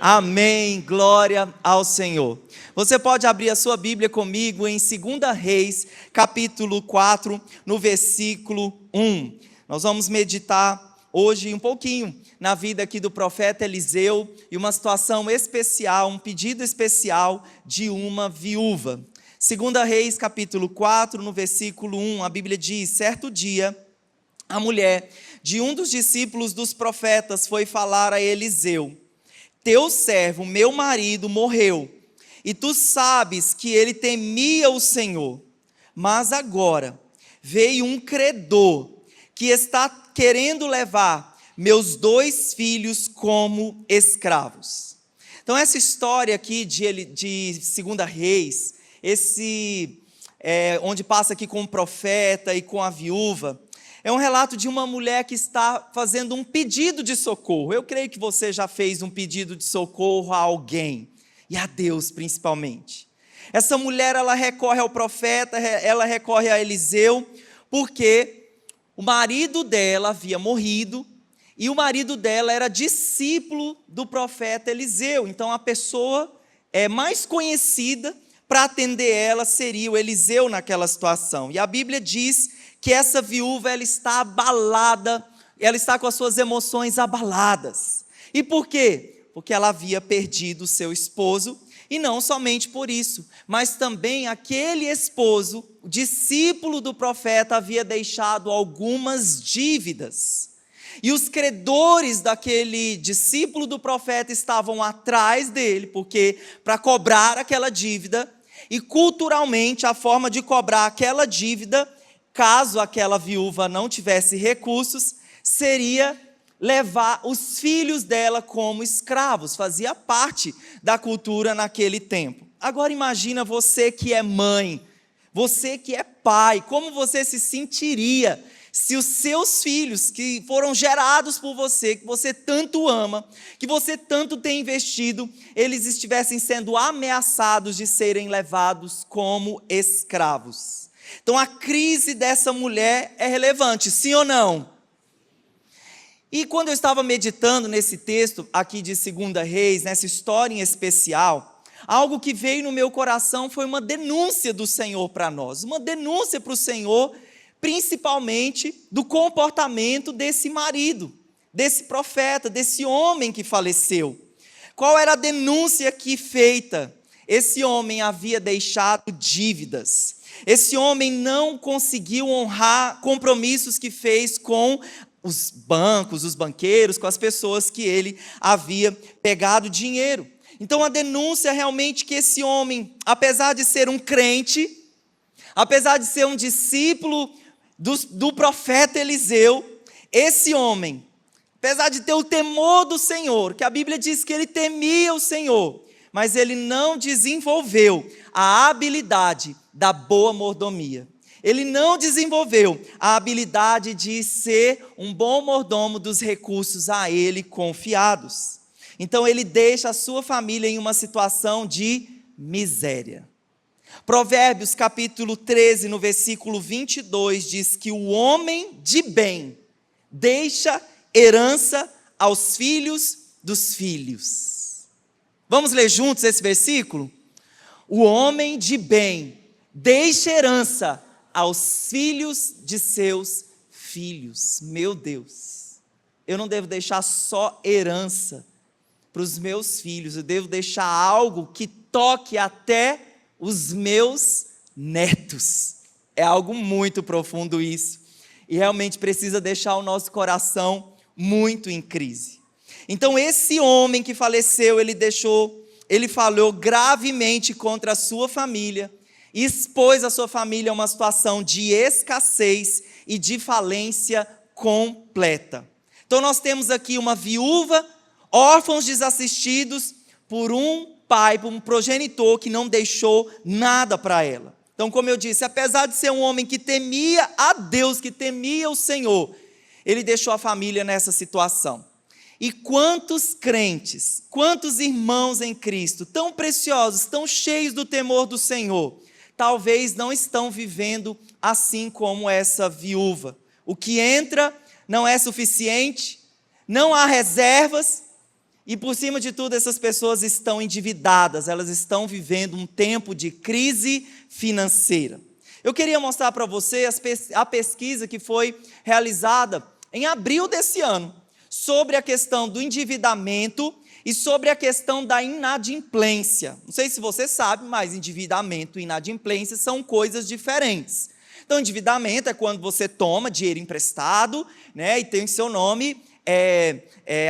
Amém, glória ao Senhor. Você pode abrir a sua Bíblia comigo em 2 Reis, capítulo 4, no versículo 1. Nós vamos meditar hoje um pouquinho na vida aqui do profeta Eliseu e uma situação especial, um pedido especial de uma viúva. 2 Reis, capítulo 4, no versículo 1, a Bíblia diz: certo dia, a mulher de um dos discípulos dos profetas foi falar a Eliseu: teu servo, meu marido, morreu, e tu sabes que ele temia o Senhor. Mas agora veio um credor que está querendo levar meus 2 filhos como escravos. Então essa história aqui de 2 Reis, onde passa aqui com o profeta e com a viúva, é um relato de uma mulher que está fazendo um pedido de socorro. Eu creio que você já fez um pedido de socorro a alguém, e a Deus principalmente. Essa mulher, ela recorre ao profeta, ela recorre a Eliseu, porque o marido dela havia morrido, e o marido dela era discípulo do profeta Eliseu. Então a pessoa mais conhecida para atender ela seria o Eliseu naquela situação. E a Bíblia diz que essa viúva, ela está abalada, ela está com as suas emoções abaladas. E por quê? Porque ela havia perdido o seu esposo, e não somente por isso, mas também aquele esposo, o discípulo do profeta, havia deixado algumas dívidas. E os credores daquele discípulo do profeta estavam atrás dele, porque para cobrar aquela dívida, e culturalmente a forma de cobrar aquela dívida, caso aquela viúva não tivesse recursos, seria levar os filhos dela como escravos. Fazia parte da cultura naquele tempo. Agora imagina você que é mãe, você que é pai, como você se sentiria se os seus filhos, que foram gerados por você, que você tanto ama, que você tanto tem investido, eles estivessem sendo ameaçados de serem levados como escravos. Então a crise dessa mulher é relevante, sim ou não? E quando eu estava meditando nesse texto aqui de 2 Reis, nessa história em especial, algo que veio no meu coração foi uma denúncia do Senhor para nós, uma denúncia para o Senhor, principalmente do comportamento desse marido, desse profeta, desse homem que faleceu. Qual era a denúncia aqui feita? Esse homem havia deixado dívidas. Esse homem não conseguiu honrar compromissos que fez com os bancos, os banqueiros, com as pessoas que ele havia pegado dinheiro. Então a denúncia realmente que esse homem, apesar de ser um crente, apesar de ser um discípulo do profeta Eliseu, esse homem, apesar de ter o temor do Senhor, que a Bíblia diz que ele temia o Senhor, mas ele não desenvolveu a habilidade da boa mordomia. Ele não desenvolveu a habilidade de ser um bom mordomo dos recursos a ele confiados. Então ele deixa a sua família em uma situação de miséria. Provérbios capítulo 13, no versículo 22, diz que o homem de bem deixa herança aos filhos dos filhos. Vamos ler juntos esse versículo? O homem de bem deixa herança aos filhos de seus filhos. Meu Deus, eu não devo deixar só herança para os meus filhos, eu devo deixar algo que toque até os meus netos. É algo muito profundo isso, e realmente precisa deixar o nosso coração muito em crise. Então esse homem que faleceu, ele falou gravemente contra a sua família, e expôs a sua família a uma situação de escassez e de falência completa. Então nós temos aqui uma viúva, órfãos desassistidos por um pai, por um progenitor que não deixou nada para ela. Então, como eu disse, apesar de ser um homem que temia a Deus, que temia o Senhor, ele deixou a família nessa situação. E quantos crentes, quantos irmãos em Cristo, tão preciosos, tão cheios do temor do Senhor, talvez não estão vivendo assim como essa viúva. O que entra não é suficiente, não há reservas, E por cima de tudo, essas pessoas estão endividadas, elas estão vivendo um tempo de crise financeira. Eu queria mostrar para você a pesquisa que foi realizada em abril desse ano, sobre a questão do endividamento e sobre a questão da inadimplência. Não sei se você sabe, mas endividamento e inadimplência são coisas diferentes. Então, endividamento é quando você toma dinheiro emprestado, né, e tem seu nome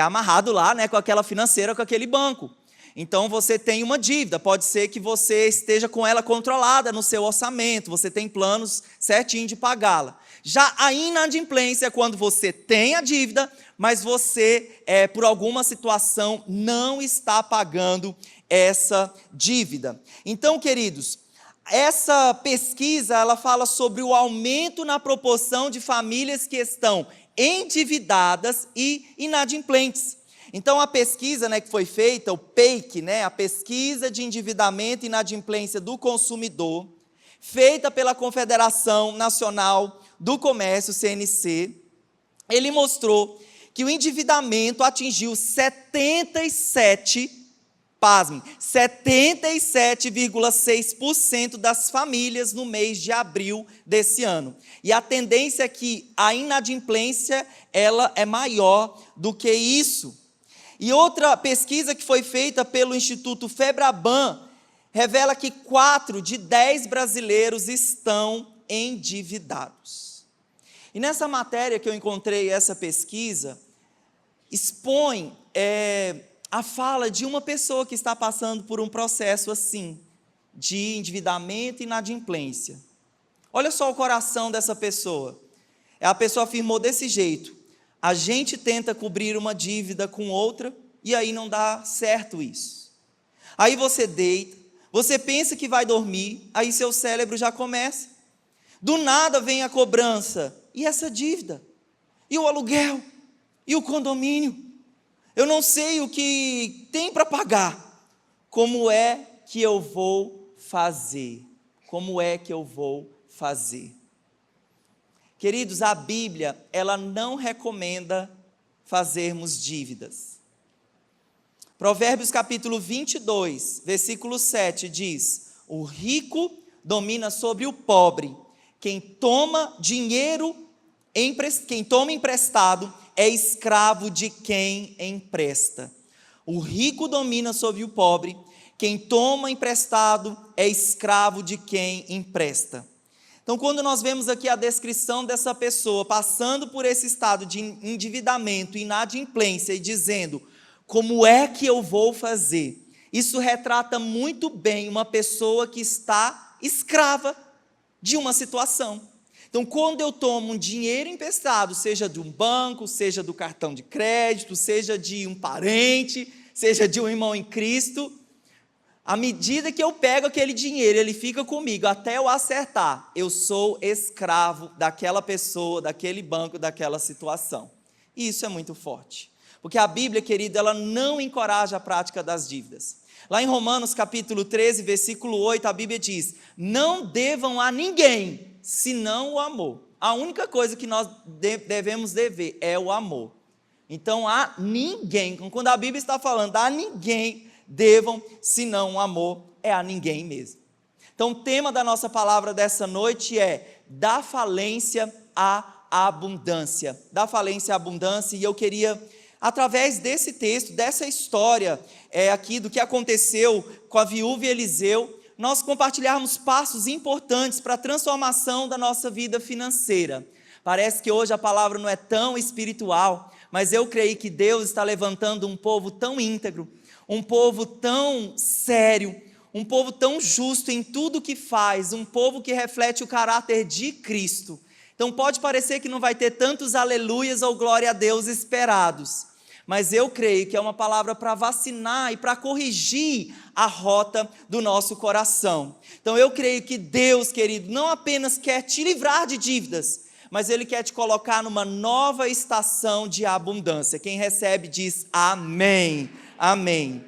amarrado lá, né, com aquela financeira, com aquele banco. Então, você tem uma dívida, pode ser que você esteja com ela controlada no seu orçamento, você tem planos certinho de pagá-la. Já a inadimplência é quando você tem a dívida, mas você, por alguma situação, não está pagando essa dívida. Então, queridos, essa pesquisa, ela fala sobre o aumento na proporção de famílias que estão endividadas e inadimplentes. Então, a pesquisa, né, que foi feita, o PEIC, né, a Pesquisa de Endividamento e Inadimplência do Consumidor, feita pela Confederação Nacional do Comércio, CNC, ele mostrou que o endividamento atingiu 77,6% das famílias no mês de abril desse ano. E a tendência é que a inadimplência, ela é maior do que isso. E outra pesquisa que foi feita pelo Instituto Febraban revela que 4 de 10 brasileiros estão endividados. E nessa matéria que eu encontrei, essa pesquisa, expõe a fala de uma pessoa que está passando por um processo assim, de endividamento e inadimplência. Olha só o coração dessa pessoa. A pessoa afirmou desse jeito: a gente tenta cobrir uma dívida com outra e aí não dá certo isso. Aí você deita, você pensa que vai dormir, aí seu cérebro já começa. Do nada vem a cobrança. E essa dívida? E o aluguel? E o condomínio? Eu não sei o que tem para pagar. Como é que eu vou fazer? Como é que eu vou fazer? Queridos, a Bíblia, ela não recomenda fazermos dívidas. Provérbios capítulo 22, versículo 7 diz: o rico domina sobre o pobre, quem toma emprestado é escravo de quem empresta. O rico domina sobre o pobre, quem toma emprestado é escravo de quem empresta. Então, quando nós vemos aqui a descrição dessa pessoa passando por esse estado de endividamento, inadimplência e dizendo: como é que eu vou fazer? Isso retrata muito bem uma pessoa que está escrava de uma situação. Então, quando eu tomo um dinheiro emprestado, seja de um banco, seja do cartão de crédito, seja de um parente, seja de um irmão em Cristo, à medida que eu pego aquele dinheiro, ele fica comigo até eu acertar. Eu sou escravo daquela pessoa, daquele banco, daquela situação. E isso é muito forte. Porque a Bíblia, querido, ela não encoraja a prática das dívidas. Lá em Romanos capítulo 13, versículo 8, a Bíblia diz: não devam a ninguém, senão o amor. A única coisa que nós devemos dever é o amor. Então, a ninguém, quando a Bíblia está falando a ninguém devam, senão o amor, é a ninguém mesmo. Então, o tema da nossa palavra dessa noite é da falência à abundância. Da falência à abundância, e eu queria, através desse texto, dessa história aqui do que aconteceu com a viúva e Eliseu, nós compartilharmos passos importantes para a transformação da nossa vida financeira. Parece que hoje a palavra não é tão espiritual, mas eu creio que Deus está levantando um povo tão íntegro, um povo tão sério, um povo tão justo em tudo que faz, um povo que reflete o caráter de Cristo. Então pode parecer que não vai ter tantos aleluias ou glória a Deus esperados, mas eu creio que é uma palavra para vacinar e para corrigir a rota do nosso coração. Então eu creio que Deus, querido, não apenas quer te livrar de dívidas, mas Ele quer te colocar numa nova estação de abundância. Quem recebe diz amém, amém.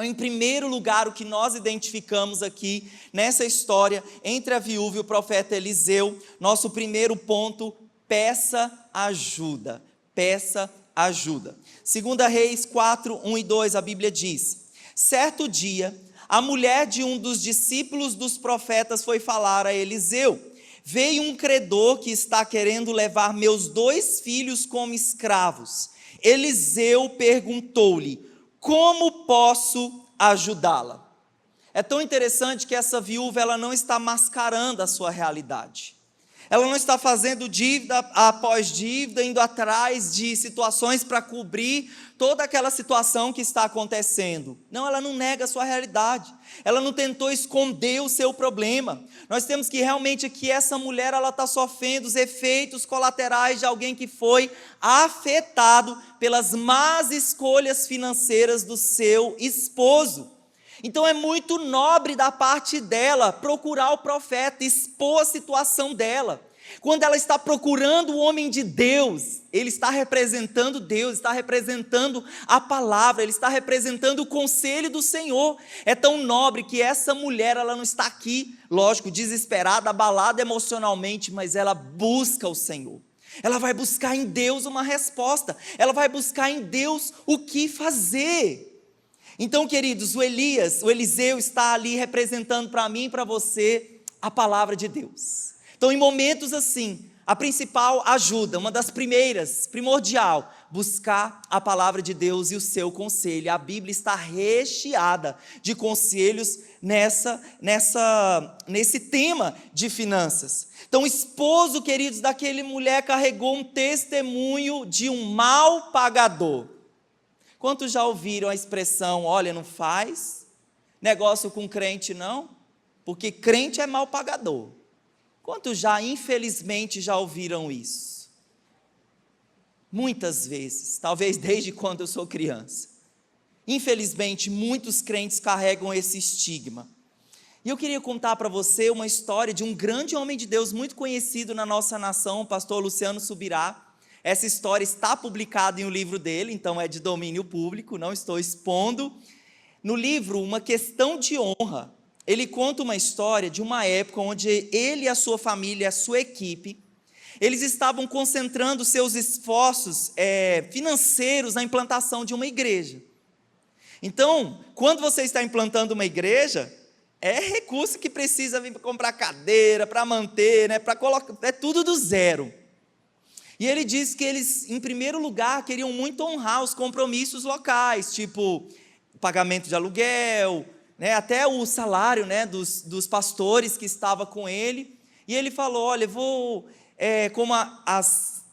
Em primeiro lugar, o que nós identificamos aqui nessa história entre a viúva e o profeta Eliseu, nosso primeiro ponto: peça ajuda, peça ajuda. 2 Reis 4, 1 e 2, a Bíblia diz: certo dia, a mulher de um dos discípulos dos profetas foi falar a Eliseu: veio um credor que está querendo levar meus 2 filhos como escravos. Eliseu perguntou-lhe: como posso ajudá-la? É tão interessante que essa viúva, ela não está mascarando a sua realidade. Ela não está fazendo dívida após dívida, indo atrás de situações para cobrir toda aquela situação que está acontecendo. Não, ela não nega a sua realidade. Ela não tentou esconder o seu problema. Nós temos que realmente aqui, essa mulher, ela está sofrendo os efeitos colaterais de alguém que foi afetado pelas más escolhas financeiras do seu esposo. Então é muito nobre da parte dela procurar o profeta, expor a situação dela. Quando ela está procurando o homem de Deus, ele está representando Deus, está representando a palavra, ele está representando o conselho do Senhor. É tão nobre que essa mulher, ela não está aqui, lógico, desesperada, abalada emocionalmente, mas ela busca o Senhor. Ela vai buscar em Deus uma resposta, ela vai buscar em Deus o que fazer. Então, queridos, o Eliseu está ali representando para mim e para você a palavra de Deus. Então, em momentos assim, a principal ajuda, uma das primeiras, primordial, buscar a palavra de Deus e o seu conselho. A Bíblia está recheada de conselhos nesse tema de finanças. Então, o esposo, queridos, daquela mulher carregou um testemunho de um mal pagador. Quantos já ouviram a expressão: olha, não faz negócio com crente não, porque crente é mal pagador? Quantos já, infelizmente, já ouviram isso? Muitas vezes, talvez desde quando eu sou criança. Infelizmente, muitos crentes carregam esse estigma. E eu queria contar para você uma história de um grande homem de Deus, muito conhecido na nossa nação, o pastor Luciano Subirá. Essa história está publicada em um livro dele, então é de domínio público, não estou expondo. No livro, Uma Questão de Honra, ele conta uma história de uma época onde ele e a sua família, a sua equipe, eles estavam concentrando seus esforços financeiros na implantação de uma igreja. Então, quando você está implantando uma igreja, é recurso que precisa vir para comprar cadeira, para manter, né, para colocar, é tudo do zero. E ele diz que eles, em primeiro lugar, queriam muito honrar os compromissos locais, tipo pagamento de aluguel, né, até o salário, né, dos pastores que estavam com ele. E ele falou: olha, como as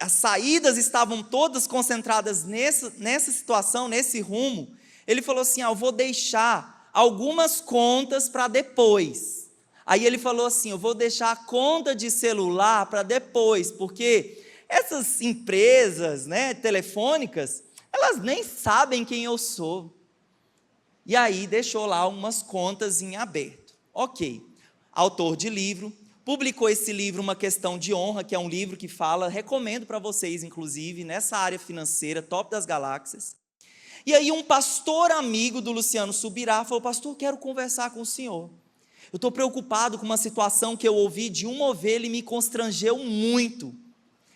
saídas estavam todas concentradas nessa situação, nesse rumo, ele falou assim: eu vou deixar algumas contas para depois. Aí ele falou assim: eu vou deixar a conta de celular para depois, porque essas empresas, né, telefônicas, elas nem sabem quem eu sou. E aí deixou lá umas contas em aberto. Ok, autor de livro, publicou esse livro, Uma Questão de Honra, que é um livro que fala, recomendo para vocês, inclusive, nessa área financeira, top das galáxias. E aí um pastor amigo do Luciano Subirá falou: pastor, quero conversar com o senhor. Eu estou preocupado com uma situação que eu ouvi de uma ovelha e me constrangeu muito.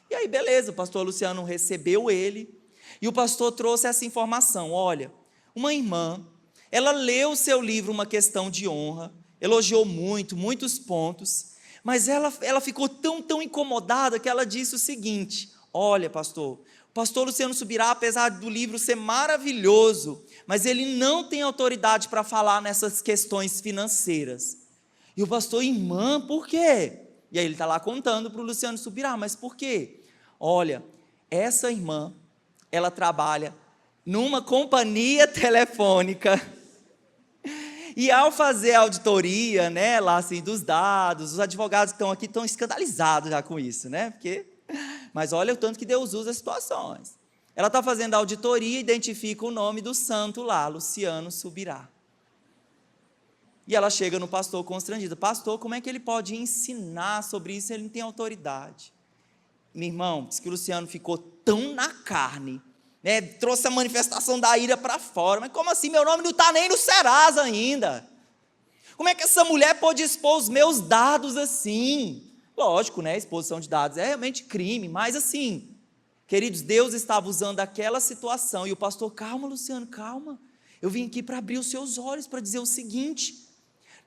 E aí, beleza, o pastor Luciano recebeu ele, e o pastor trouxe essa informação: olha, uma irmã, ela leu o seu livro, Uma Questão de Honra, elogiou muitos pontos, mas ela ficou tão incomodada que ela disse o seguinte: olha, pastor, o pastor Luciano Subirá, apesar do livro ser maravilhoso, mas ele não tem autoridade para falar nessas questões financeiras. E o pastor: irmã, por quê? E aí ele está lá contando para o Luciano Subirá: mas por quê? Olha, essa irmã, ela trabalha numa companhia telefônica, e ao fazer a auditoria, né, lá assim, dos dados, os advogados que estão aqui estão escandalizados já com isso, né, mas olha o tanto que Deus usa as situações. Ela está fazendo a auditoria e identifica o nome do santo lá, Luciano Subirá. E ela chega no pastor constrangida: pastor, como é que ele pode ensinar sobre isso se ele não tem autoridade? Meu irmão, diz que o Luciano ficou tão na carne, né, trouxe a manifestação da ira para fora. Mas como assim? Meu nome não está nem no Serasa ainda. Como é que essa mulher pode expor os meus dados assim? Lógico, né, exposição de dados é realmente crime, mas assim, Queridos, Deus estava usando aquela situação, e o pastor, calma Luciano, calma, eu vim aqui para abrir os seus olhos, para dizer o seguinte: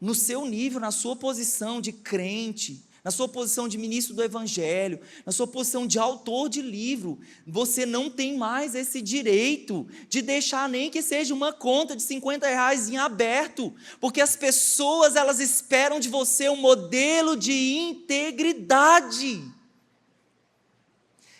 no seu nível, na sua posição de crente, na sua posição de ministro do evangelho, na sua posição de autor de livro, você não tem mais esse direito de deixar nem que seja uma conta de R$ 50 em aberto, porque as pessoas, elas esperam de você um modelo de integridade.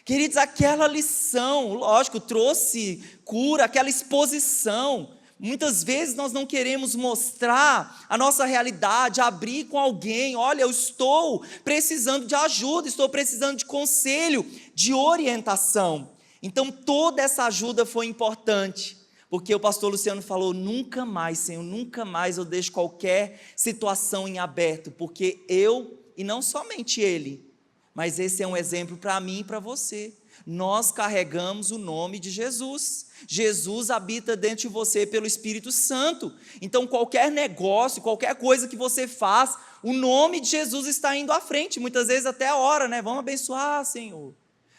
Queridos, aquela lição, lógico, trouxe cura, aquela exposição. Muitas vezes nós não queremos mostrar a nossa realidade, abrir com alguém. Olha, eu estou precisando de ajuda, estou precisando de conselho, de orientação. Então toda essa ajuda foi importante, porque o pastor Luciano falou: nunca mais, Senhor, nunca mais eu deixo qualquer situação em aberto, porque eu, e não somente ele, mas esse é um exemplo para mim e para você. Nós carregamos o nome de Jesus. Jesus habita dentro de você pelo Espírito Santo. Então qualquer negócio, qualquer coisa que você faz, o nome de Jesus está indo à frente. Muitas vezes até a hora, né? Vamos abençoar, Senhor.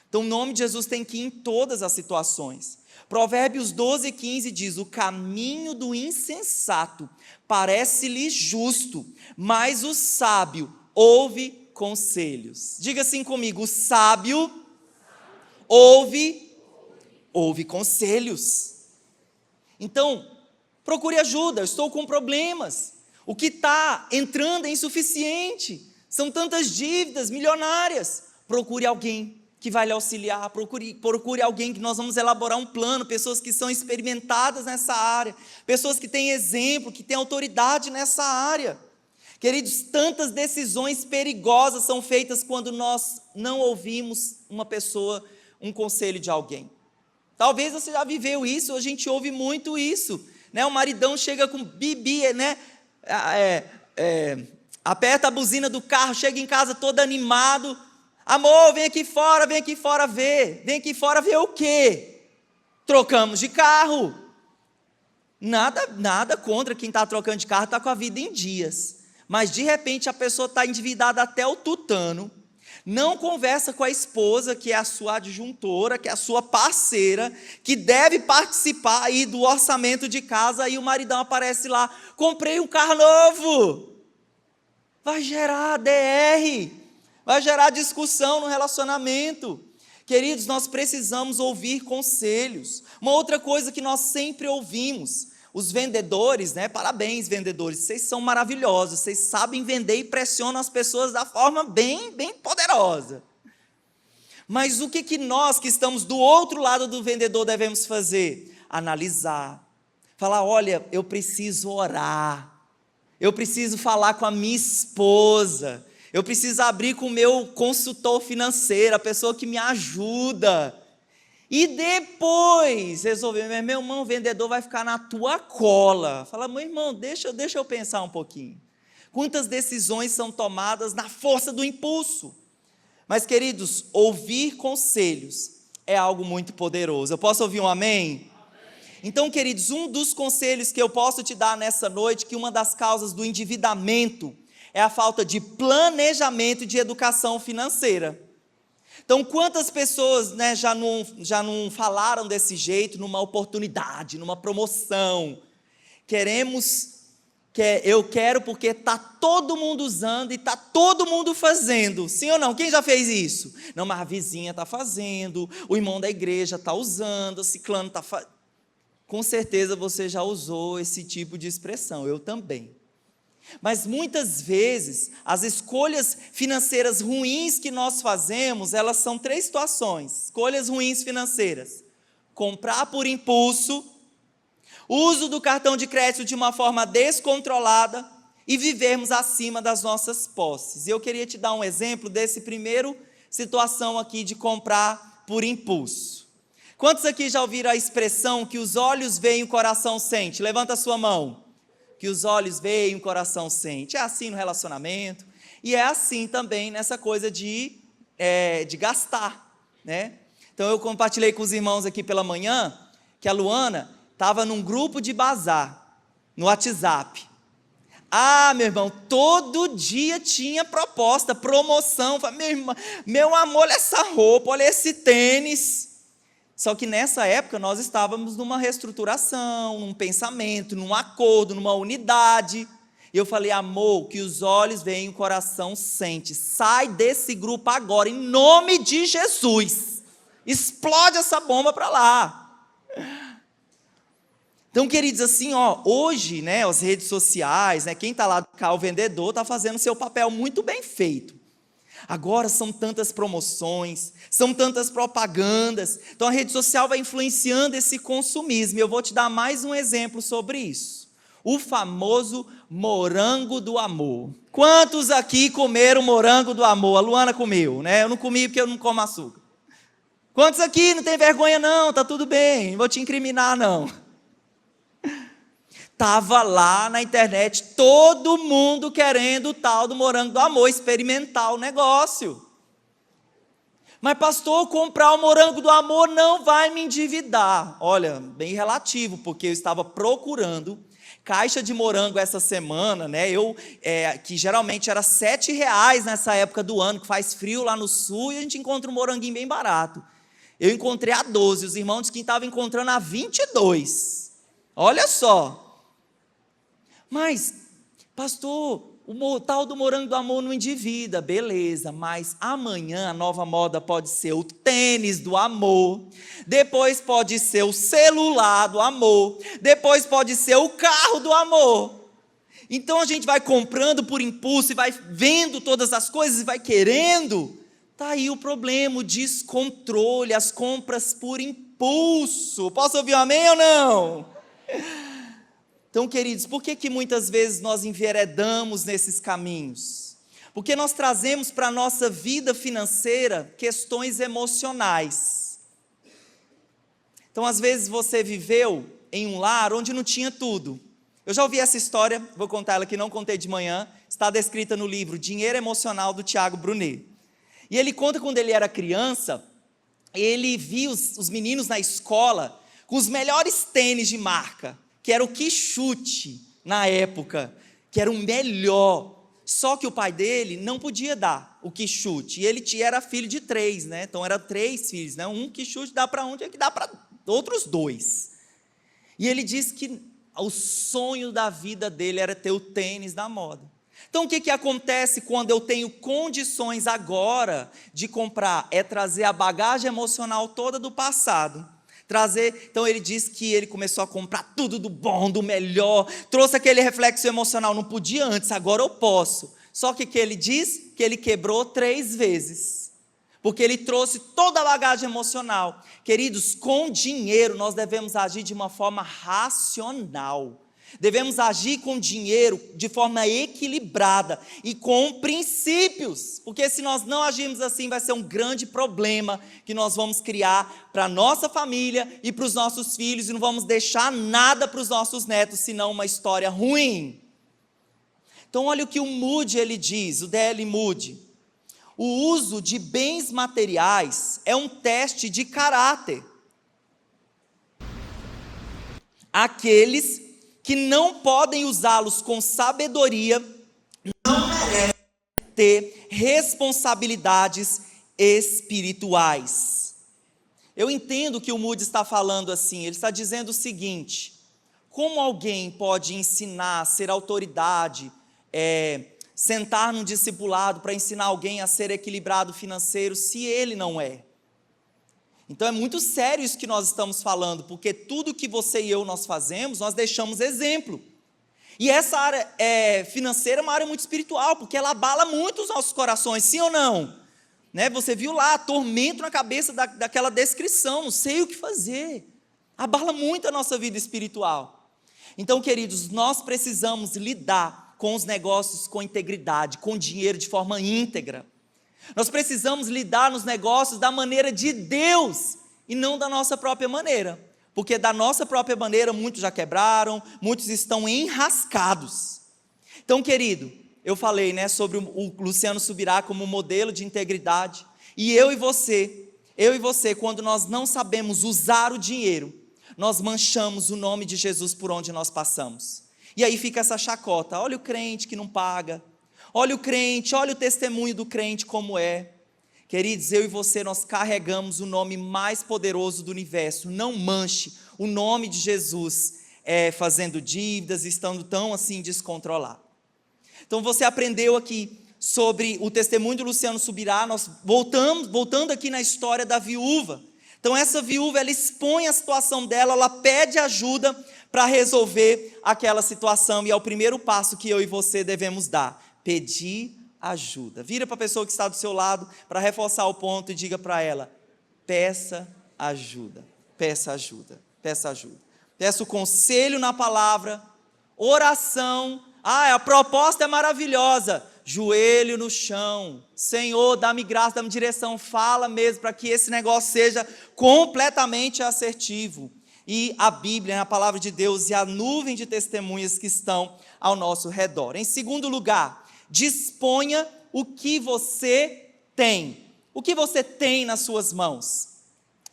Então o nome de Jesus tem que ir em todas as situações. Provérbios 12:15 diz: o caminho do insensato parece-lhe justo, mas o sábio ouve conselhos. Diga assim comigo: o sábio ouve conselhos. Então, procure ajuda. Eu estou com problemas. O que está entrando é insuficiente. São tantas dívidas milionárias. Procure alguém que vai lhe auxiliar. Procure alguém que nós vamos elaborar um plano. Pessoas que são experimentadas nessa área. Pessoas que têm exemplo, que têm autoridade nessa área. Queridos, tantas decisões perigosas são feitas quando nós não ouvimos uma pessoa, um conselho de alguém. Talvez você já viveu isso, a gente ouve muito isso, né? O maridão chega com bibi, né? Aperta a buzina do carro, chega em casa todo animado: amor, vem aqui fora ver. Vem aqui fora ver o quê? Trocamos de carro. Nada contra quem está trocando de carro, está com a vida em dias. Mas de repente a pessoa está endividada até o tutano, não conversa com a esposa, que é a sua adjuntora, que é a sua parceira, que deve participar aí do orçamento de casa, aí o maridão aparece lá: comprei um carro novo. Vai gerar DR, vai gerar discussão no relacionamento. Queridos, nós precisamos ouvir conselhos. Uma outra coisa que nós sempre ouvimos: os vendedores, né? Parabéns, vendedores, vocês são maravilhosos, vocês sabem vender e pressionam as pessoas da forma bem poderosa. Mas o que nós que estamos do outro lado do vendedor devemos fazer? Analisar, falar: olha, eu preciso orar, eu preciso falar com a minha esposa, eu preciso abrir com o meu consultor financeiro, a pessoa que me ajuda. E depois resolver: meu irmão, o vendedor vai ficar na tua cola. Fala: meu irmão, deixa eu pensar um pouquinho. Quantas decisões são tomadas na força do impulso? Mas, queridos, ouvir conselhos é algo muito poderoso. Eu posso ouvir um amém? Então, queridos, um dos conselhos que eu posso te dar nessa noite, que uma das causas do endividamento é a falta de planejamento e de educação financeira. Então, quantas pessoas, né, já não falaram desse jeito, numa oportunidade, numa promoção? Eu quero porque está todo mundo usando e está todo mundo fazendo. Sim ou não? Quem já fez isso? Não, mas a vizinha está fazendo, o irmão da igreja está usando, o ciclano está fazendo. Com certeza você já usou esse tipo de expressão, eu também. Mas muitas vezes, as escolhas financeiras ruins que nós fazemos, elas são 3 situações, escolhas ruins financeiras: comprar por impulso, uso do cartão de crédito de uma forma descontrolada e vivermos acima das nossas posses. E eu queria te dar um exemplo desse primeiro situação aqui de comprar por impulso. Quantos aqui já ouviram a expressão que os olhos veem e o coração sente? Levanta a sua mão. Que os olhos veem, o coração sente. É assim no relacionamento, e é assim também nessa coisa de gastar, né? Então eu compartilhei com os irmãos aqui pela manhã, que a Luana estava num grupo de bazar, no WhatsApp. Meu irmão, todo dia tinha proposta, promoção. Falei: meu amor, olha essa roupa, olha esse tênis. Só que nessa época nós estávamos numa reestruturação, num pensamento, num acordo, numa unidade. E eu falei, amor, que os olhos veem, o coração sente. Sai desse grupo agora, em nome de Jesus. Explode essa bomba para lá. Então, queridos, assim, hoje, né, as redes sociais, né, quem está lá cá, o vendedor, está fazendo seu papel muito bem feito. Agora são tantas promoções, são tantas propagandas, então a rede social vai influenciando esse consumismo. Eu vou te dar mais um exemplo sobre isso. O famoso morango do amor. Quantos aqui comeram morango do amor? A Luana comeu, né? Eu não comi porque eu não como açúcar. Quantos aqui não tem vergonha não? Tá tudo bem, não vou te incriminar não. Estava lá na internet, todo mundo querendo o tal do morango do amor, experimentar o negócio. Mas pastor, comprar o morango do amor não vai me endividar. Olha, bem relativo, porque eu estava procurando caixa de morango essa semana, né? Que geralmente era R$7 nessa época do ano, que faz frio lá no sul, e a gente encontra um moranguinho bem barato. Eu encontrei a 12, os irmãos de quem estavam encontrando a 22. Olha só. Mas, pastor, o tal do morango do amor não endivida, beleza, mas amanhã a nova moda pode ser o tênis do amor, depois pode ser o celular do amor, depois pode ser o carro do amor. Então a gente vai comprando por impulso e vai vendo todas as coisas e vai querendo. Está aí o problema, o descontrole, as compras por impulso. Posso ouvir um amém ou não? Então, queridos, por que muitas vezes nós enveredamos nesses caminhos? Porque nós trazemos para a nossa vida financeira questões emocionais. Então, às vezes você viveu em um lar onde não tinha tudo. Eu já ouvi essa história, vou contar ela que não contei de manhã, está descrita no livro Dinheiro Emocional, do Tiago Brunet. E ele conta quando ele era criança, ele via os meninos na escola com os melhores tênis de marca, que era o Quixute na época, que era o melhor. Só que o pai dele não podia dar o Quixute, e ele era filho de 3, né? Então eram 3 filhos, né? Um Quixute dá para um, tinha que dar para outros 2. E ele disse que o sonho da vida dele era ter o tênis da moda. Então o que acontece quando eu tenho condições agora de comprar? É trazer a bagagem emocional toda do passado. Então ele diz que ele começou a comprar tudo do bom, do melhor, trouxe aquele reflexo emocional, não podia antes, agora eu posso. Só que ele diz que ele quebrou 3 vezes, porque ele trouxe toda a bagagem emocional. Queridos, com dinheiro nós devemos agir de uma forma racional. Devemos agir com dinheiro de forma equilibrada e com princípios, porque se nós não agirmos assim, vai ser um grande problema que nós vamos criar para a nossa família e para os nossos filhos, e não vamos deixar nada para os nossos netos, senão uma história ruim. Então olha o que o Moody ele diz, o D.L. Moody: o uso de bens materiais é um teste de caráter. Aqueles que não podem usá-los com sabedoria, não merecem ter responsabilidades espirituais. Eu entendo que o Moody está falando assim, ele está dizendo o seguinte: como alguém pode ensinar, ser autoridade, sentar num discipulado para ensinar alguém a ser equilibrado financeiro, se ele não é? Então é muito sério isso que nós estamos falando, porque tudo que você e eu nós fazemos, nós deixamos exemplo. E essa área financeira é uma área muito espiritual, porque ela abala muito os nossos corações, sim ou não? Né? Você viu lá, tormento na cabeça daquela descrição, não sei o que fazer. Abala muito a nossa vida espiritual. Então, queridos, nós precisamos lidar com os negócios com integridade, com dinheiro de forma íntegra. Nós precisamos lidar nos negócios da maneira de Deus e não da nossa própria maneira, porque da nossa própria maneira muitos já quebraram, muitos estão enrascados. Então, querido, eu falei, né, sobre o Luciano Subirá como modelo de integridade, e eu e você, quando nós não sabemos usar o dinheiro, nós manchamos o nome de Jesus por onde nós passamos. E aí fica essa chacota: olha o crente que não paga, olha o crente, olha o testemunho do crente como é. Queridos, eu e você, nós carregamos o nome mais poderoso do universo. Não manche o nome de Jesus fazendo dívidas, estando tão assim descontrolado. Então você aprendeu aqui sobre o testemunho de Luciano Subirá. Nós voltando aqui na história da viúva. Então essa viúva, ela expõe a situação dela, ela pede ajuda para resolver aquela situação, e é o primeiro passo que eu e você devemos dar: pedir ajuda. Vira para a pessoa que está do seu lado para reforçar o ponto e diga para ela: peça ajuda, peça ajuda, peça ajuda. Peça o conselho na palavra, oração. A proposta é maravilhosa. Joelho no chão. Senhor, dá-me graça, dá-me direção. Fala mesmo para que esse negócio seja completamente assertivo. E a Bíblia, a palavra de Deus e a nuvem de testemunhas que estão ao nosso redor. Em segundo lugar, disponha o que você tem. O que você tem nas suas mãos?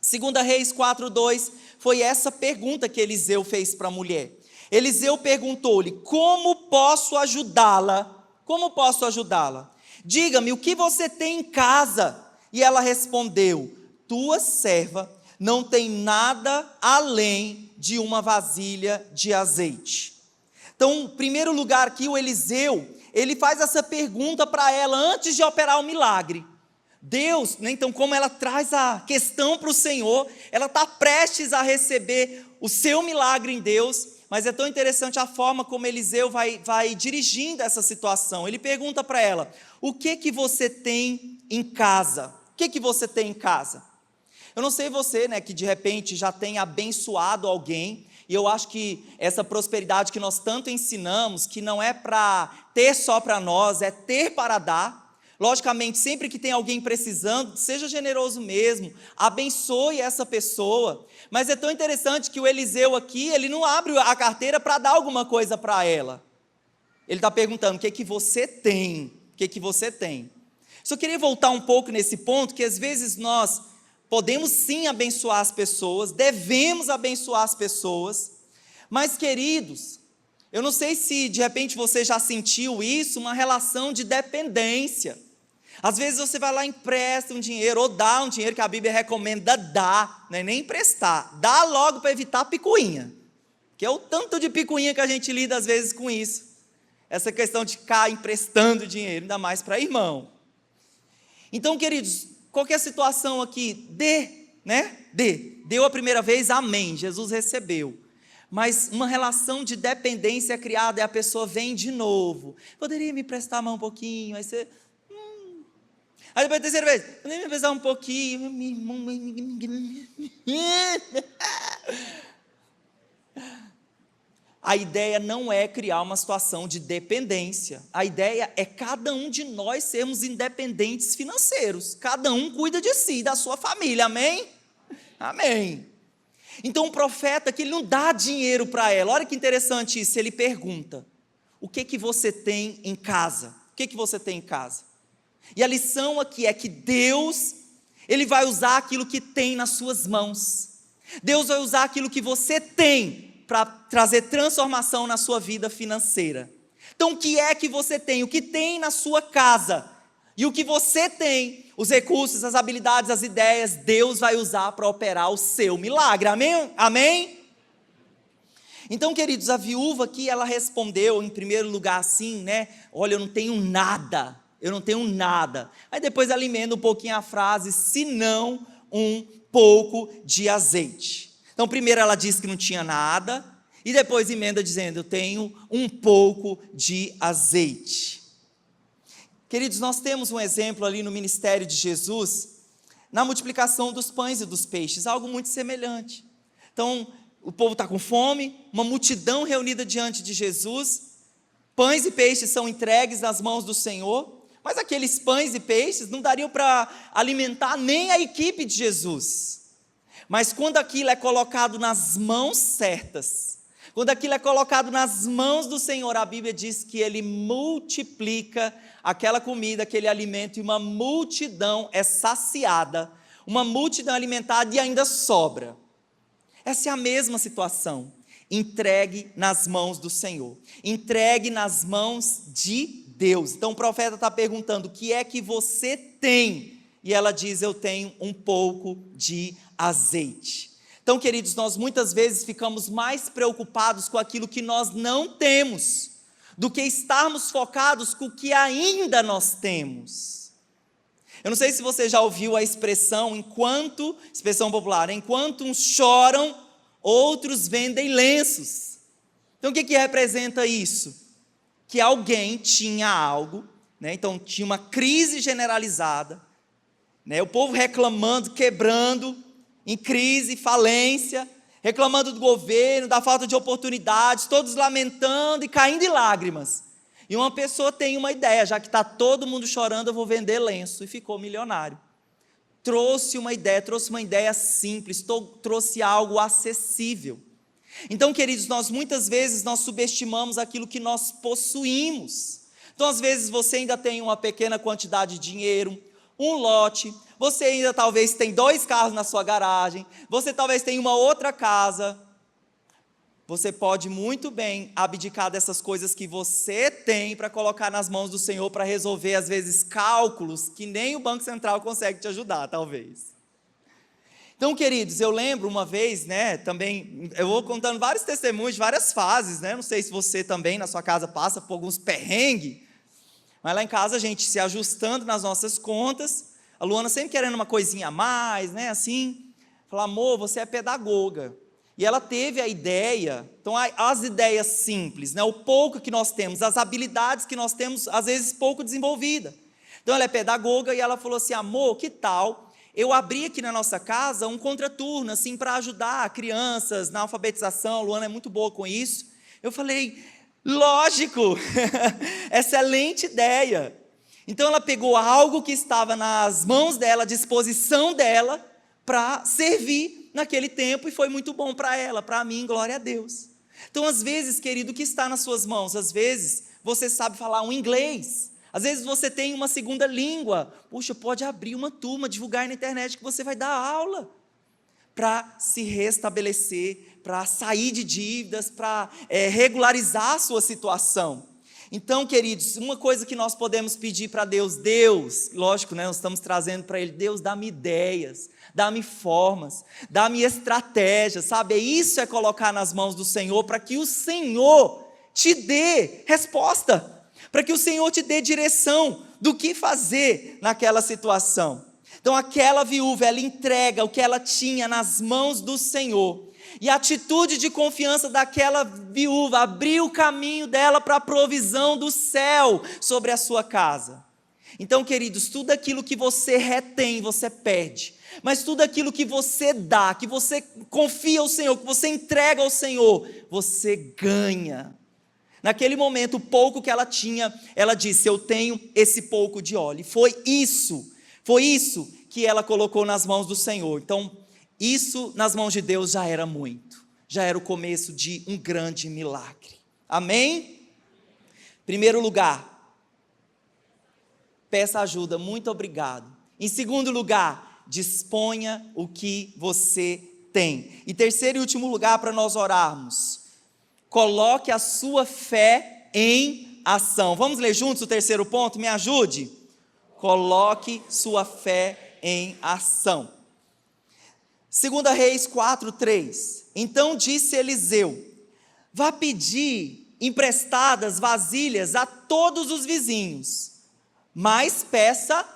2 Reis 4:2 foi essa pergunta que Eliseu fez para a mulher. Eliseu perguntou-lhe: como posso ajudá-la? Como posso ajudá-la? Diga-me, o que você tem em casa? E ela respondeu: tua serva não tem nada além de uma vasilha de azeite. Então, em primeiro lugar aqui, o Eliseu, ele faz essa pergunta para ela antes de operar o milagre. Deus, né, então, como ela traz a questão para o Senhor, ela está prestes a receber o seu milagre em Deus, mas é tão interessante a forma como Eliseu vai dirigindo essa situação. Ele pergunta para ela: o que você tem em casa? O que você tem em casa? Eu não sei você, né, que de repente já tem abençoado alguém, e eu acho que essa prosperidade que nós tanto ensinamos, que não é para ter só para nós, é ter para dar. Logicamente, sempre que tem alguém precisando, seja generoso mesmo, abençoe essa pessoa. Mas é tão interessante que o Eliseu aqui, ele não abre a carteira para dar alguma coisa para ela. Ele está perguntando: o que você tem? O que você tem? Só queria voltar um pouco nesse ponto, que às vezes nós podemos sim abençoar as pessoas, devemos abençoar as pessoas, mas queridos, eu não sei se de repente você já sentiu isso, uma relação de dependência. Às vezes você vai lá e empresta um dinheiro, ou dá um dinheiro, que a Bíblia recomenda dar, não é nem emprestar, dá logo para evitar picuinha, que é o tanto de picuinha que a gente lida às vezes com isso, essa questão de ficar emprestando dinheiro, ainda mais para irmão. Então, queridos, qualquer situação aqui, deu a primeira vez, amém, Jesus recebeu. Mas uma relação de dependência é criada, e a pessoa vem de novo: poderia me prestar a mão um pouquinho? Aí você, Aí depois da terceira vez: poderia me prestar um pouquinho? A ideia não é criar uma situação de dependência. A ideia é cada um de nós sermos independentes financeiros. Cada um cuida de si, da sua família, amém? Amém. Então o profeta aqui, ele não dá dinheiro para ela. Olha que interessante isso, ele pergunta: o que você tem em casa? O que você tem em casa? E a lição aqui é que Deus, ele vai usar aquilo que tem nas suas mãos. Deus vai usar aquilo que você tem para trazer transformação na sua vida financeira. Então o que é que você tem? O que tem na sua casa? E o que você tem, os recursos, as habilidades, as ideias, Deus vai usar para operar o seu milagre, amém? Amém? Então, queridos, a viúva aqui, ela respondeu em primeiro lugar assim, né? Olha, eu não tenho nada. Aí depois ela emenda um pouquinho a frase: senão um pouco de azeite. Então primeiro ela disse que não tinha nada, e depois emenda dizendo: eu tenho um pouco de azeite. Queridos, nós temos um exemplo ali no ministério de Jesus, na multiplicação dos pães e dos peixes, algo muito semelhante. Então o povo está com fome, uma multidão reunida diante de Jesus, pães e peixes são entregues nas mãos do Senhor, mas aqueles pães e peixes não dariam para alimentar nem a equipe de Jesus. Mas quando aquilo é colocado nas mãos certas, quando aquilo é colocado nas mãos do Senhor, a Bíblia diz que Ele multiplica aquela comida, aquele alimento, e uma multidão é saciada, uma multidão é alimentada e ainda sobra. Essa é a mesma situação. Entregue nas mãos do Senhor, entregue nas mãos de Deus. Então o profeta está perguntando: o que é que você tem? e ela diz: eu tenho um pouco de azeite. Então, queridos, nós muitas vezes ficamos mais preocupados com aquilo que nós não temos, do que estarmos focados com o que ainda nós temos. Eu não sei se você já ouviu a expressão popular, enquanto uns choram, outros vendem lenços. Então o que representa isso? Que alguém tinha algo, né? Então tinha uma crise generalizada, né? O povo reclamando, quebrando, em crise, falência, reclamando do governo, da falta de oportunidades, todos lamentando e caindo em lágrimas. E uma pessoa tem uma ideia: já que está todo mundo chorando, eu vou vender lenço, e ficou milionário. Trouxe uma ideia simples, trouxe algo acessível. Então, queridos, muitas vezes nós subestimamos aquilo que nós possuímos. Então, às vezes você ainda tem uma pequena quantidade de dinheiro, um lote, você ainda talvez tem 2 carros na sua garagem, você talvez tenha uma outra casa. Você pode muito bem abdicar dessas coisas que você tem para colocar nas mãos do Senhor, para resolver, às vezes, cálculos que nem o Banco Central consegue te ajudar, talvez. Então, queridos, eu lembro uma vez, né, também, eu vou contando vários testemunhos de várias fases, né, não sei se você também na sua casa passa por alguns perrengues, mas lá em casa a gente se ajustando nas nossas contas, a Luana sempre querendo uma coisinha a mais, né, assim, falar: amor, você é pedagoga, e ela teve a ideia, então as ideias simples, né, o pouco que nós temos, as habilidades que nós temos, às vezes pouco desenvolvida. Então ela é pedagoga e ela falou assim: amor, que tal eu abri aqui na nossa casa um contraturno, assim, para ajudar crianças na alfabetização? A Luana é muito boa com isso. Eu falei: lógico, excelente ideia. Então ela pegou algo que estava nas mãos dela, à disposição dela, para servir naquele tempo, e foi muito bom para ela, para mim, glória a Deus. Então, às vezes, querido, o que está nas suas mãos? Às vezes você sabe falar um inglês, às vezes você tem uma segunda língua. Puxa, pode abrir uma turma, divulgar na internet que você vai dar aula, para se restabelecer, para sair de dívidas, para regularizar a sua situação. Então, queridos, uma coisa que nós podemos pedir para Deus, lógico, né, nós estamos trazendo para Ele: Deus, dá-me ideias, dá-me formas, dá-me estratégias, sabe? Isso é colocar nas mãos do Senhor, para que o Senhor te dê resposta, para que o Senhor te dê direção do que fazer naquela situação. Então, aquela viúva, ela entrega o que ela tinha nas mãos do Senhor, e a atitude de confiança daquela viúva abriu o caminho dela para a provisão do céu sobre a sua casa. Então, queridos, tudo aquilo que você retém, você perde, mas tudo aquilo que você dá, que você confia ao Senhor, que você entrega ao Senhor, você ganha. Naquele momento, o pouco que ela tinha, ela disse: eu tenho esse pouco de óleo. E foi isso que ela colocou nas mãos do Senhor. Então, isso nas mãos de Deus já era muito, já era o começo de um grande milagre. Amém? Primeiro lugar, peça ajuda, muito obrigado. Em segundo lugar, disponha o que você tem. E terceiro e último lugar para nós orarmos: coloque a sua fé em ação. Vamos ler juntos o terceiro ponto? Me ajude. Coloque sua fé em ação. 2 Reis 4:3. Então disse Eliseu: vá pedir emprestadas vasilhas a todos os vizinhos, mas peça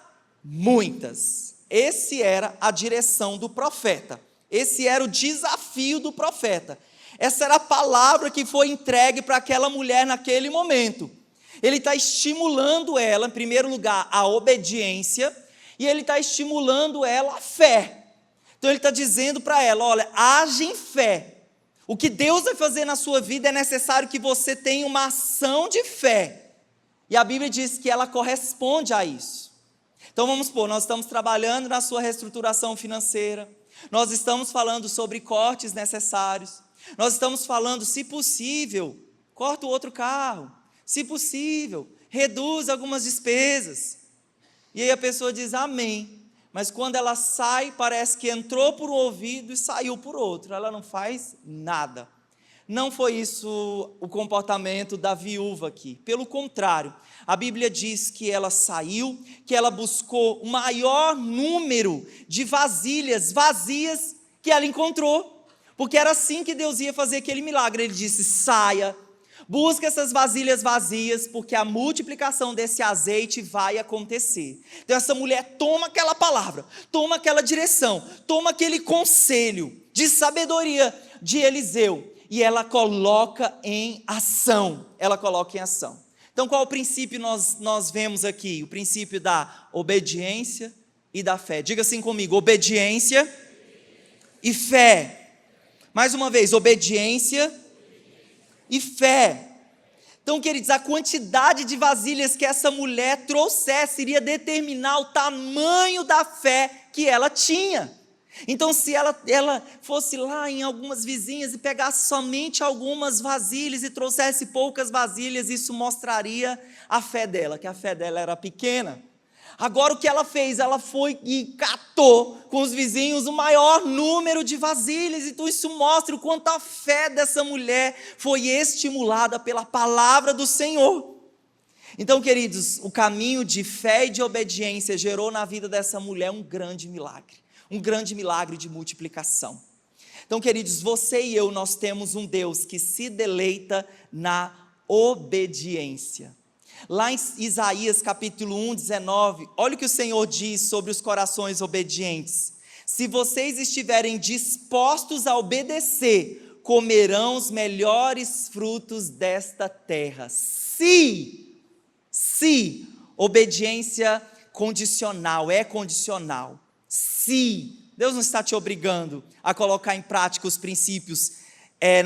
muitas. Esse era a direção do profeta, esse era o desafio do profeta, essa era a palavra que foi entregue para aquela mulher naquele momento. Ele está estimulando ela, em primeiro lugar, a obediência, e ele está estimulando ela a fé. Então ele está dizendo para ela: olha, age em fé. O que Deus vai fazer na sua vida é necessário que você tenha uma ação de fé. E a Bíblia diz que ela corresponde a isso. Então vamos supor, nós estamos trabalhando na sua reestruturação financeira, nós estamos falando sobre cortes necessários, nós estamos falando, se possível, corta o outro carro, se possível, reduz algumas despesas. E aí a pessoa diz amém. Mas quando ela sai, parece que entrou por um ouvido e saiu por outro. Ela não faz nada. não foi isso o comportamento da viúva aqui. Pelo contrário, a Bíblia diz que ela saiu, que ela buscou o maior número de vasilhas vazias que ela encontrou, porque era assim que Deus ia fazer aquele milagre. Ele disse: saia, busca essas vasilhas vazias, porque a multiplicação desse azeite vai acontecer. Então essa mulher toma aquela palavra, toma aquela direção, toma aquele conselho de sabedoria de Eliseu, e ela coloca em ação. Então qual o princípio nós vemos aqui? O princípio da obediência e da fé. Diga assim comigo: obediência e fé. Mais uma vez, obediência e fé. Então, queridos, a quantidade de vasilhas que essa mulher trouxesse iria determinar o tamanho da fé que ela tinha. Então, se ela fosse lá em algumas vizinhas e pegasse somente algumas vasilhas e trouxesse poucas vasilhas, isso mostraria a fé dela, que a fé dela era pequena. Agora o que ela fez? Ela foi e catou com os vizinhos o maior número de vasilhas. Então isso mostra o quanto a fé dessa mulher foi estimulada pela palavra do Senhor. Então, queridos, o caminho de fé e de obediência gerou na vida dessa mulher um grande milagre de multiplicação. Então, queridos, você e eu, nós temos um Deus que se deleita na obediência. Lá em Isaías capítulo 1, 19, olha o que o Senhor diz sobre os corações obedientes: se vocês estiverem dispostos a obedecer, comerão os melhores frutos desta terra. Se, obediência condicional, é condicional. Se, Deus não está te obrigando a colocar em prática os princípios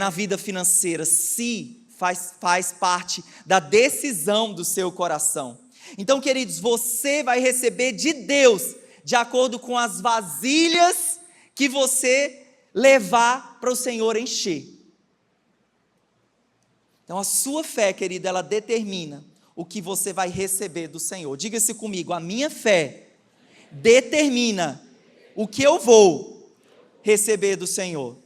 na vida financeira, se faz parte da decisão do seu coração. Então, queridos, você vai receber de Deus, de acordo com as vasilhas que você levar para o Senhor encher. Então, a sua fé, querida, ela determina o que você vai receber do Senhor. Diga-se comigo: a minha fé determina o que eu vou receber do Senhor.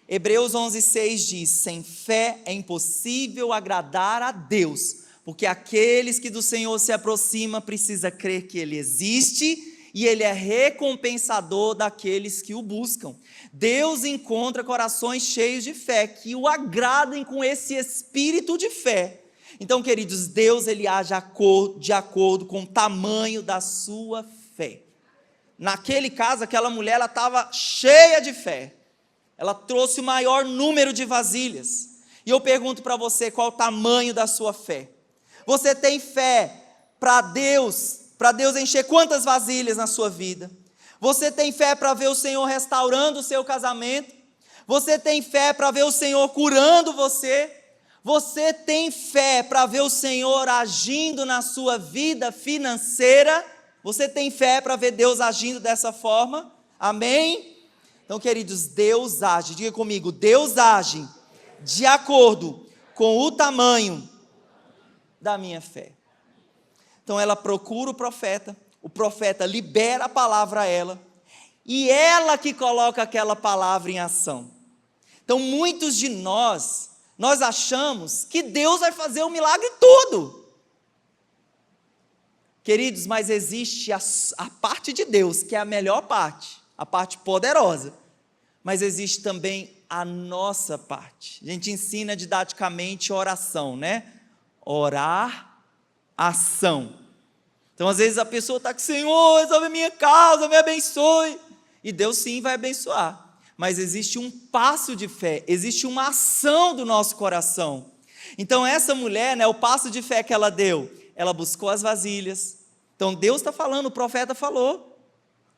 Hebreus 11:6 diz: sem fé é impossível agradar a Deus, porque aqueles que do Senhor se aproximam precisam crer que Ele existe e Ele é recompensador daqueles que o buscam. Deus encontra corações cheios de fé, que o agradem com esse espírito de fé. Então, queridos, Deus ele age de acordo com o tamanho da sua fé. Naquele caso, aquela mulher ela estava cheia de fé. Ela trouxe o maior número de vasilhas. E eu pergunto para você, qual o tamanho da sua fé? Você tem fé para Deus encher quantas vasilhas na sua vida? Você tem fé para ver o Senhor restaurando o seu casamento? Você tem fé para ver o Senhor curando você? Você tem fé para ver o Senhor agindo na sua vida financeira? Você tem fé para ver Deus agindo dessa forma? Amém? Então, queridos, Deus age, diga comigo, Deus age de acordo com o tamanho da minha fé. Então ela procura o profeta libera a palavra a ela, e ela que coloca aquela palavra em ação. Então muitos de nós achamos que Deus vai fazer o milagre todo. Queridos, mas existe a parte de Deus, que é a melhor parte, a parte poderosa, mas existe também a nossa parte. A gente ensina didaticamente oração, né? Orar, ação. Então às vezes a pessoa está com: Senhor, resolve a minha causa, me abençoe, e Deus sim vai abençoar, mas existe um passo de fé, existe uma ação do nosso coração. Então essa mulher, o passo de fé que ela deu, ela buscou as vasilhas. Então Deus está falando, o profeta falou,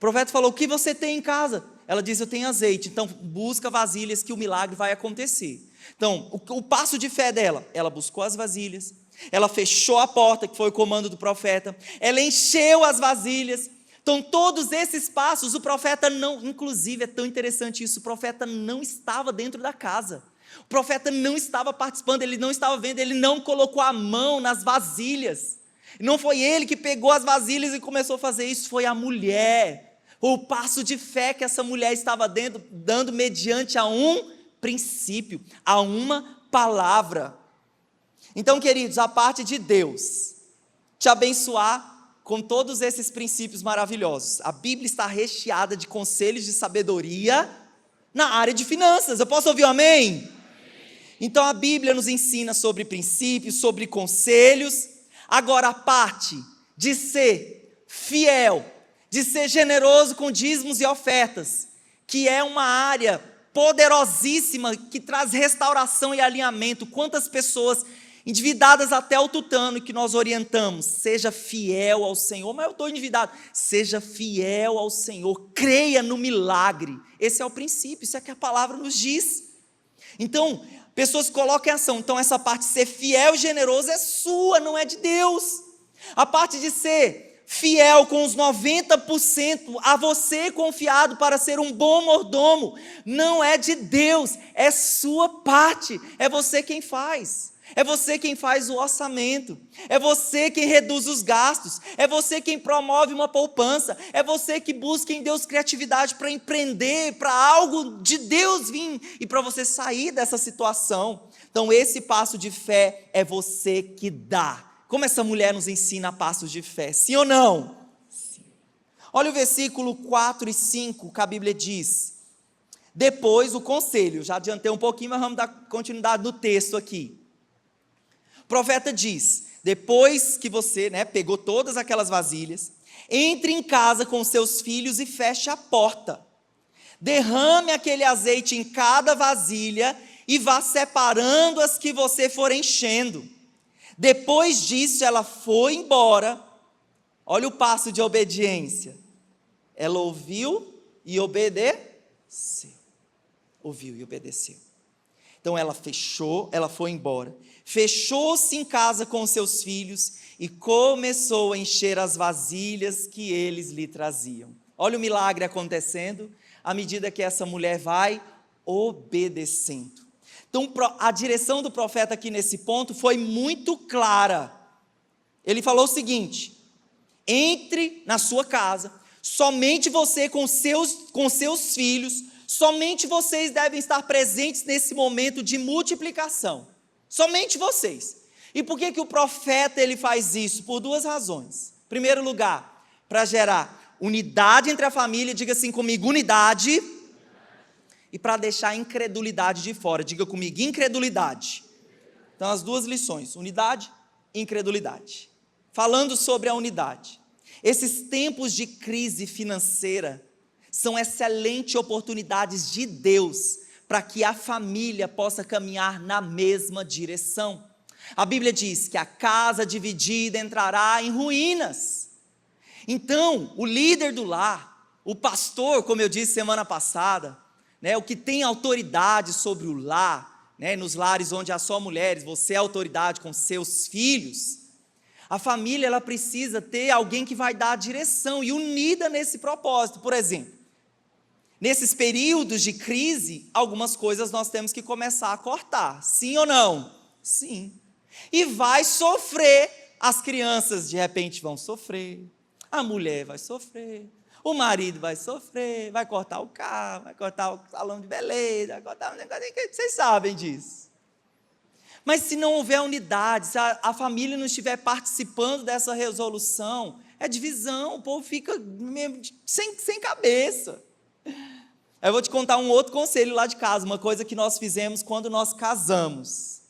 o que você tem em casa? Ela disse: eu tenho azeite. Então busca vasilhas que o milagre vai acontecer. Então o passo de fé dela, ela buscou as vasilhas, ela fechou a porta, que foi o comando do profeta, ela encheu as vasilhas. Então todos esses passos, o profeta não, inclusive é tão interessante isso, o profeta não estava dentro da casa, o profeta não estava participando, ele não estava vendo, ele não colocou a mão nas vasilhas, não foi ele que pegou as vasilhas e começou a fazer isso, foi a mulher. O passo de fé que essa mulher estava dando mediante a um princípio, há uma palavra. Então, queridos, a parte de Deus te abençoar com todos esses princípios maravilhosos. A Bíblia está recheada de conselhos de sabedoria na área de finanças. Eu posso ouvir um amém? Então a Bíblia nos ensina sobre princípios, sobre conselhos. Agora a parte de ser fiel, de ser generoso com dízimos e ofertas, que é uma área poderosíssima que traz restauração e alinhamento. Quantas pessoas endividadas até o tutano que nós orientamos, seja fiel ao Senhor. Mas eu estou endividado, seja fiel ao Senhor, creia no milagre. Esse é o princípio, isso é que a palavra nos diz. Então, pessoas colocam em ação. Então essa parte de ser fiel e generoso é sua, não é de Deus. A parte de ser fiel com os 90% a você confiado para ser um bom mordomo, não é de Deus, é sua parte, é você quem faz. É você quem faz o orçamento, é você quem reduz os gastos, é você quem promove uma poupança, é você que busca em Deus criatividade para empreender, para algo de Deus vir e para você sair dessa situação. Então esse passo de fé é você que dá. Como essa mulher nos ensina passos de fé, sim ou não? Sim. Olha o versículo 4 e 5, que a Bíblia diz. Depois o conselho, já adiantei um pouquinho, mas vamos dar continuidade no texto aqui. O profeta diz, depois que você pegou todas aquelas vasilhas, entre em casa com seus filhos e feche a porta. Derrame aquele azeite em cada vasilha e vá separando as que você for enchendo. Depois disso ela foi embora. Olha o passo de obediência. Ela ouviu e obedeceu. Ouviu e obedeceu. Então ela foi embora, fechou-se em casa com seus filhos e começou a encher as vasilhas que eles lhe traziam. Olha o milagre acontecendo, à medida que essa mulher vai obedecendo. Então a direção do profeta aqui nesse ponto foi muito clara. Ele falou o seguinte: entre na sua casa, somente você com seus filhos, somente vocês devem estar presentes nesse momento de multiplicação. Somente vocês. E por que o profeta ele faz isso? Por duas razões. Em primeiro lugar, para gerar unidade entre a família, diga assim comigo, unidade. E para deixar a incredulidade de fora, diga comigo, incredulidade. Então as duas lições, unidade e incredulidade. Falando sobre a unidade. Esses tempos de crise financeira são excelentes oportunidades de Deus para que a família possa caminhar na mesma direção. A Bíblia diz que a casa dividida entrará em ruínas. Então, o líder do lar, o pastor, como eu disse semana passada, o que tem autoridade sobre o lar, nos lares onde há só mulheres, você é autoridade com seus filhos. A família ela precisa ter alguém que vai dar a direção e unida nesse propósito. Por exemplo, nesses períodos de crise, algumas coisas nós temos que começar a cortar. Sim ou não? Sim. E vai sofrer. As crianças de repente vão sofrer. A mulher vai sofrer. O marido vai sofrer. Vai cortar o carro, vai cortar o salão de beleza, vai cortar um negócio. Vocês sabem disso. Mas se não houver unidade, se a família não estiver participando dessa resolução, é divisão, o povo fica sem cabeça. Eu vou te contar um outro conselho lá de casa, uma coisa que nós fizemos quando nós casamos.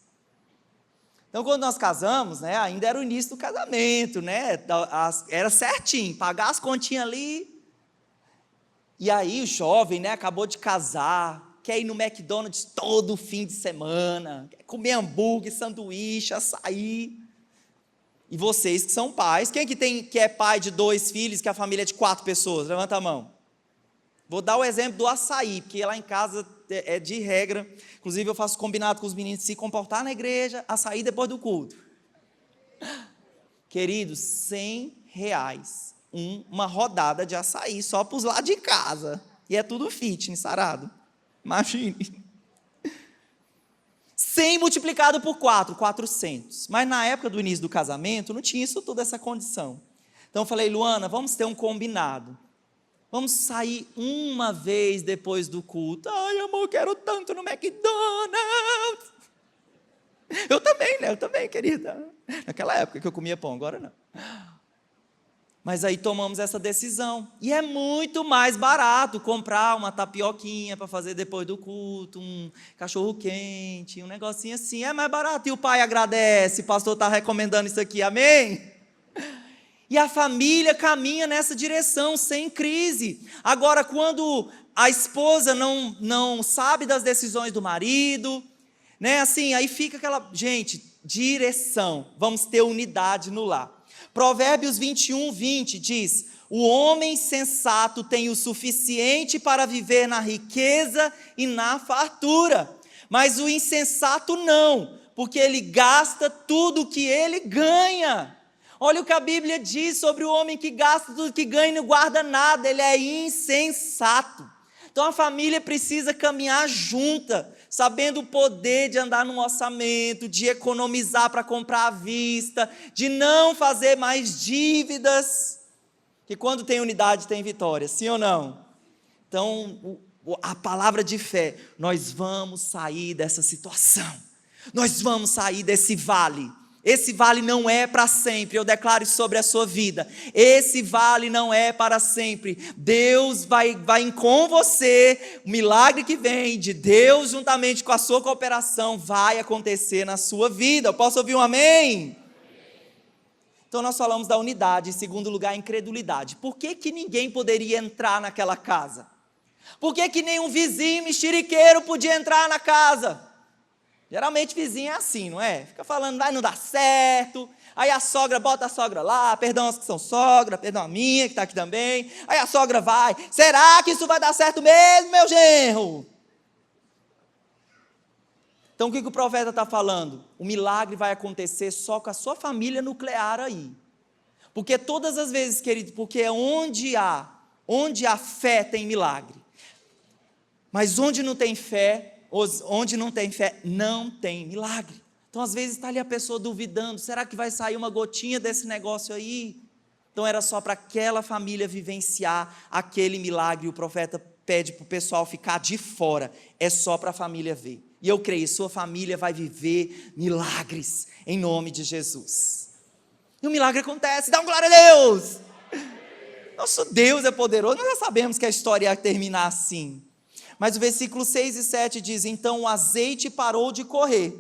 Então, quando nós casamos, ainda era o início do casamento, era certinho, pagar as continhas ali. E aí o jovem, acabou de casar, quer ir no McDonald's todo fim de semana, quer comer hambúrguer, sanduíche, açaí. E vocês que são pais, quem que é pai de 2 filhos, que a família é de 4 pessoas? Levanta a mão. Vou dar o exemplo do açaí, porque lá em casa é de regra, inclusive eu faço combinado com os meninos de se comportar na igreja, açaí depois do culto. Queridos, R$100, uma rodada de açaí, só para os lados de casa, e é tudo fitness, sarado, imagine. 100 multiplicado por 4, 400, mas na época do início do casamento, não tinha isso tudo, essa condição. Então eu falei, Luana, vamos ter um combinado. Vamos sair uma vez depois do culto. Ai, amor, quero tanto no McDonald's. Eu também, né? Eu também, querida. Naquela época que eu comia pão, agora não. Mas aí tomamos essa decisão. E é muito mais barato comprar uma tapioquinha para fazer depois do culto, um cachorro quente, um negocinho assim. É mais barato. E o pai agradece, o pastor está recomendando isso aqui, amém? E a família caminha nessa direção, sem crise. Agora, quando a esposa não sabe das decisões do marido, né, assim, aí fica aquela, gente, direção, vamos ter unidade no lar. Provérbios 21:20 diz: o homem sensato tem o suficiente para viver na riqueza e na fartura, mas o insensato não, porque ele gasta tudo o que ele ganha. Olha o que a Bíblia diz sobre o homem que gasta tudo que ganha e não guarda nada, ele é insensato. Então a família precisa caminhar junta, sabendo o poder de andar num orçamento, de economizar para comprar à vista, de não fazer mais dívidas, que quando tem unidade tem vitória, sim ou não? Então a palavra de fé, nós vamos sair dessa situação, nós vamos sair desse vale. Esse vale não é para sempre, eu declaro isso sobre a sua vida. Esse vale não é para sempre. Deus vai com você, o milagre que vem de Deus juntamente com a sua cooperação vai acontecer na sua vida. Eu posso ouvir um amém? Então nós falamos da unidade, em segundo lugar a incredulidade. Por que ninguém poderia entrar naquela casa? Por que nenhum vizinho mexeriqueiro podia entrar na casa? Geralmente vizinho é assim, não é? Fica falando, vai não dar certo. Aí a sogra, bota a sogra lá, perdão as que são sogra, perdão a minha que está aqui também. Aí a sogra vai, será que isso vai dar certo mesmo, meu genro? Então o que o profeta está falando? O milagre vai acontecer só com a sua família nuclear aí. Porque todas as vezes, querido, porque é onde há fé tem milagre. Mas onde não tem fé, não tem milagre. Então às vezes está ali a pessoa duvidando, será que vai sair uma gotinha desse negócio aí? Então era só para aquela família vivenciar aquele milagre, e o profeta pede para o pessoal ficar de fora, é só para a família ver. E eu creio, sua família vai viver milagres, em nome de Jesus. E o milagre acontece, dá um glória a Deus! Nosso Deus é poderoso, nós já sabemos que a história ia terminar assim. Mas o versículo 6 e 7 diz: então o azeite parou de correr.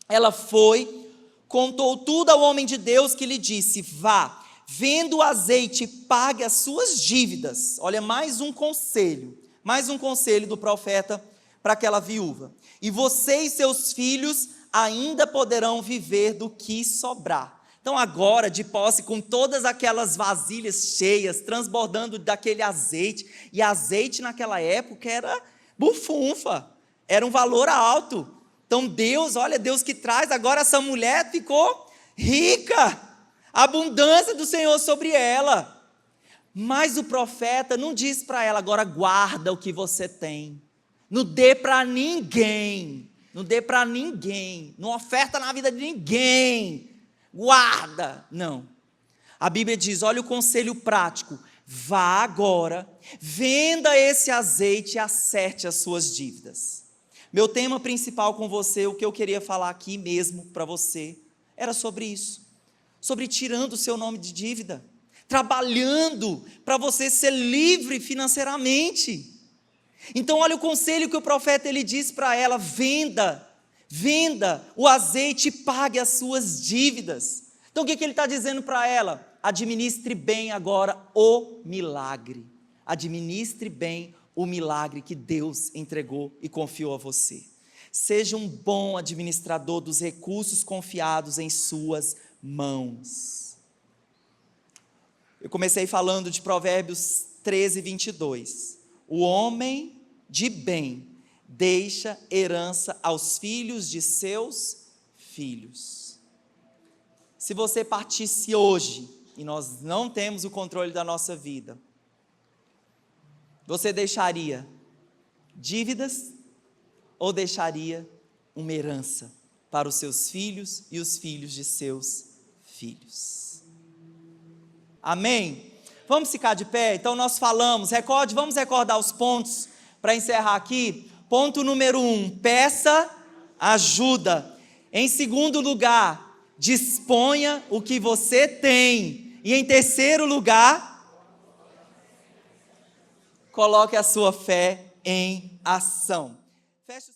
Ela foi, contou tudo ao homem de Deus, que lhe disse: vá, venda o azeite, pague as suas dívidas. Olha, mais um conselho do profeta para aquela viúva. E você e seus filhos ainda poderão viver do que sobrar. Então agora, de posse, com todas aquelas vasilhas cheias, transbordando daquele azeite, e azeite naquela época era bufunfa, era um valor alto. Então Deus, olha, Deus que traz, agora essa mulher ficou rica, a abundância do Senhor sobre ela. Mas o profeta não diz para ela, agora guarda o que você tem, não dê para ninguém, não oferta na vida de ninguém, guarda, não. A Bíblia diz, olha o conselho prático, vá agora, venda esse azeite e acerte as suas dívidas. Meu tema principal com você, o que eu queria falar aqui mesmo para você, era sobre isso, sobre tirando o seu nome de dívida, trabalhando para você ser livre financeiramente. Então olha o conselho que o profeta ele diz para ela, venda o azeite e pague as suas dívidas. Então o que ele está dizendo para ela? Administre bem agora o milagre, administre bem o milagre que Deus entregou e confiou a você. Seja um bom administrador dos recursos confiados em suas mãos. Eu comecei falando de Provérbios 13:22. O homem de bem deixa herança aos filhos de seus filhos. Se você partisse hoje, e nós não temos o controle da nossa vida, você deixaria dívidas ou deixaria uma herança para os seus filhos e os filhos de seus filhos? Amém? Vamos ficar de pé? Então nós falamos, vamos recordar os pontos para encerrar aqui. Ponto número 1, peça ajuda. Em segundo lugar, disponha o que você tem. E em terceiro lugar, coloque a sua fé em ação. Feche